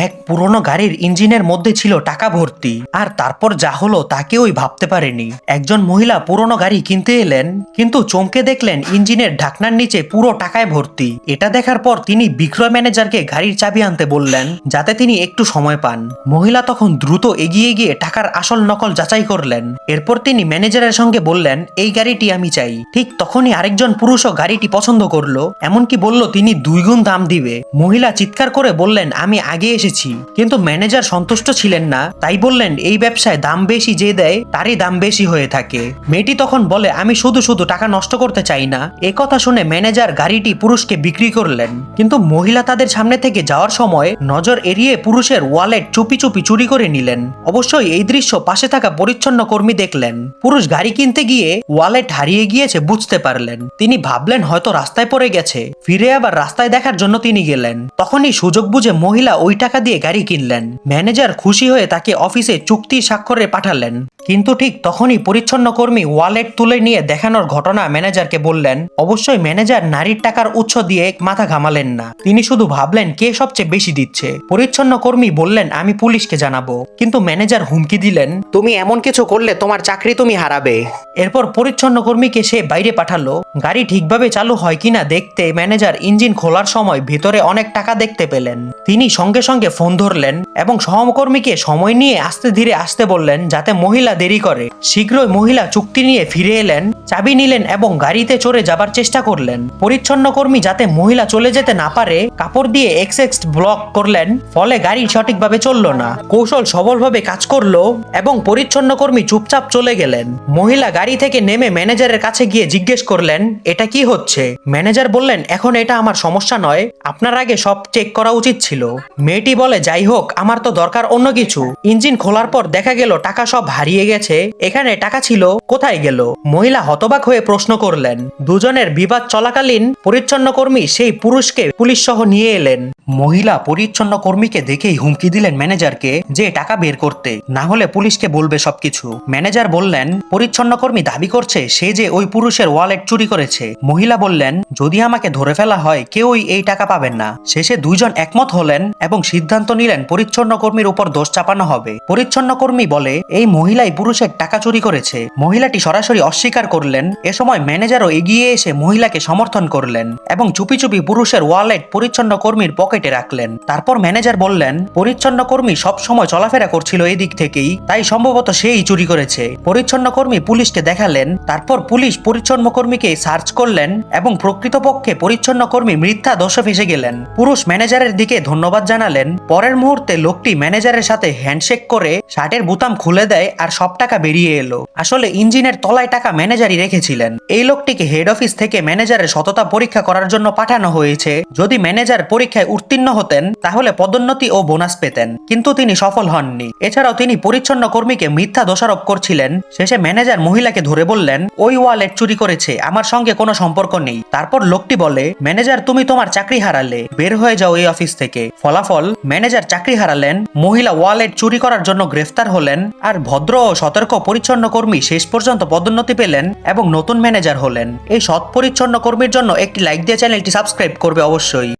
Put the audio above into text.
এক পুরনো গাড়ির ইঞ্জিনের মধ্যে ছিল টাকা ভর্তি, আর তারপর যা হলো তা কেউই ভাবতে পারেনি। একজন মহিলা পুরনো গাড়ি কিনতে এলেন, কিন্তু চমকে দেখলেন ইঞ্জিনের ঢাকনার নিচে পুরো টাকায় ভর্তি। এটা দেখার পর তিনি বিক্রয় ম্যানেজারকে গাড়ির চাবি আনতে বললেন, যাতে তিনি একটু সময় পান। মহিলা তখন দ্রুত এগিয়ে গিয়ে টাকার আসল নকল যাচাই করলেন। এরপর তিনি ম্যানেজারের সঙ্গে বললেন, এই গাড়িটি আমি চাই। ঠিক তখনই আরেকজন পুরুষও গাড়িটি পছন্দ করলো, এমনকি বলল তিনি 2 গুণ দাম দিবে। মহিলা চিৎকার করে বললেন, আমি আগে এসেছি। কিন্তু ম্যানেজার সন্তুষ্ট ছিলেন না, তাই বললেন, এই ব্যবসায় দাম বেশি যে দেয় তারই দাম বেশি হয়ে থাকে। মেয়েটি তখন বলে, আমি শুধু শুধু টাকা নষ্ট করতে চাই না। কথা শুনে ম্যানেজার গাড়িটি পুরুষকে বিক্রি করলেন। কিন্তু মহিলা তাদের সামনে থেকে যাওয়ার সময় নজর এড়িয়ে পুরুষের ওয়ালেট চুপি চুপি চুরি করে নিলেন। অবশ্যই এই দৃশ্য পাশে থাকা পরিচ্ছন্ন কর্মী দেখলেন। পুরুষ গাড়ি কিনতে গিয়ে ওয়ালেট হারিয়ে গিয়েছে বুঝতে পারলেন। তিনি ভাবলেন হয়তো রাস্তায় পড়ে গেছে। ফিরে আবার রাস্তায় দেখার জন্য তিনি গেলেন। তখনই সুযোগ বুঝে মহিলা ওই টাকা দিয়ে গাড়ি কিনলেন। ম্যানেজার খুশি হয়ে তাকে অফিসে চুক্তি স্বাক্ষরে পাঠালেন। কিন্তু ঠিক তখনই পরিচ্ছন্ন কর্মী ওয়ালেট তুলে নিয়ে দেখানোর ঘটনা ম্যানেজারকে বললেন। অবশ্যই ম্যানেজার নারীর টাকার উৎস দিয়ে মাথা ঘামালেন না। তিনি শুধু ভাবলেন কে সবচেয়ে বেশি দিচ্ছে। পরিচ্ছন্ন কর্মী বললেন, আমি পুলিশকে জানাবো। কিন্তু ম্যানেজার হুমকি দিলেন, তুমি এমন কিছু করলে তোমার চাকরি তুমি হারাবে। এরপর পরিচ্ছন্ন কর্মীকে সে বাইরে পাঠালো। গাড়ি ঠিকভাবে চালু হয় কিনা দেখতে ম্যানেজার ইঞ্জিন খোলার সময় ভেতরে অনেক টাকা দেখতে পেলেন। তিনি সঙ্গে সঙ্গে ফোন ধরলেন এবং সহকর্মীকে সময় নিয়ে আস্তে ধীরে আসতে বললেন, যাতে মহিলা দেরি করে। শীঘ্রই মহিলা চুক্তি নিয়ে ফিরে এলেন, চাবি নিলেন এবং গাড়িতে চড়ে যাবার চেষ্টা করলেন। পরিচ্ছন্ন কর্মী যাতে মহিলা চলে যেতে না পারে কাপড় দিয়ে এক্সেক্স ব্লক করলেন, ফলে গাড়ি সঠিকভাবে চলল না। কৌশল সফলভাবে কাজ করলো এবং পরিচ্ছন্ন কর্মী চুপচাপ চলে গেলেন। মহিলা গাড়ি থেকে নেমে ম্যানেজারের কাছে গিয়ে জিজ্ঞেস করলেন, এটা কি হচ্ছে? ম্যানেজার বললেন, এখন এটা আমার সমস্যা নয়, আপনার আগে সব চেক করা উচিত ছিল। মেয়েটি বলে, যাই হোক, আমার তো দরকার অন্য কিছু। ইঞ্জিন খোলার পর দেখা গেল টাকা সব হারিয়ে গেছে। এখানে টাকা ছিল, কোথায় গেল? মহিলা হতবাক হয়ে প্রশ্ন করলেন। দুজনের বিবাদ চলাকালীন পরিচ্ছন্ন কর্মী সেই পুরুষকে পুলিশ সহ নিয়ে এলেন। মহিলা পরিচ্ছন্ন কর্মীকে দেখেই হুমকি দিলেন ম্যানেজারকে যে টাকা বের করতে, না হলে পুলিশকে বলবে সবকিছু। ম্যানেজার বললেন, পরিচ্ছন্ন কর্মী দাবি করছে সে যে ওই পুরুষের ওয়ালেট চুরি করেছে। মহিলা বললেন, যদি আমাকে ধরে ফেলা হয় কেউই এই টাকা পাবেন না। শেষে দুইজন একমত হলেন এবং সিদ্ধান্ত নিলেন পরিচ্ছন্ন কর্মীর উপর দোষ চাপানো হবে। পরিচ্ছন্ন কর্মী বলে, এই মহিলাই পুরুষের টাকা চুরি করেছে। মহিলাটি সরাসরি অস্বীকার করলেন। এ সময় ম্যানেজারও এগিয়ে এসে মহিলাকে সমর্থন করলেন এবং চুপি চুপি পুরুষের ওয়ালেট পরিচ্ছন্ন কর্মীর পকেটে রাখলেন। তারপর ম্যানেজার বললেন, পরিচ্ছন্ন কর্মী সব সময় চলাফেরা করছিল এই দিক থেকেই, তাই সম্ভবত সেই চুরি করেছে। পরিচ্ছন্ন কর্মী পুলিশকে দেখালেন। তারপর পুলিশ পরিচ্ছন্ন কর্মীকে সার্চ করলেন এবং প্রকৃতপক্ষে পরিচ্ছন্ন কর্মী মিথ্যা দোষে ফেসে গেলেন। পুরুষ ম্যানেজারের দিকে ধন্যবাদ জানালেন। পরের মুহূর্তে লোকটি ম্যানেজারের সাথে হ্যান্ডশেক করে শার্টের বোতাম খুলে দেয় আর সব টাকা বেরিয়ে এলো। আসলে ইঞ্জিনের তলায় টাকা ম্যানেজারই রেখেছিলেন। এই লোকটিকে হেড অফিস থেকে ম্যানেজারের সততা পরীক্ষা করার জন্য পাঠানো হয়েছে। যদি ম্যানেজার পরীক্ষায় উত্তীর্ণ হতেন তাহলে পদোন্নতি ও বোনাস পেতেন, কিন্তু তিনি সফল হননি। এছাড়াও তিনি পরিচ্ছন্ন কর্মীকে মিথ্যা দোষারোপ করছিলেন। শেষে ম্যানেজার মহিলাকে ধরে বললেন, ওই ওয়ালেট চুরি করেছে, আমার সঙ্গে কোনো সম্পর্ক নেই। তারপর লোকটি বলে, ম্যানেজার তুমি তোমার চাকরি হারালে, বের হয়ে যাও এই অফিস থেকে। ফলাফল, ম্যানেজার চাকরি হারালেন, মহিলা ওয়ালেট চুরি করার জন্য গ্রেফতার হলেন, আর ভদ্র ও সতর্ক পরিচ্ছন্ন কর্মী শেষ পর্যন্ত পদোন্নতি পেলেন এবং নতুন ম্যানেজার হলেন। এই সৎ পরিচ্ছন্ন কর্মীর জন্য একটি লাইক দিয়ে চ্যানেলটি সাবস্ক্রাইব করবে অবশ্যই।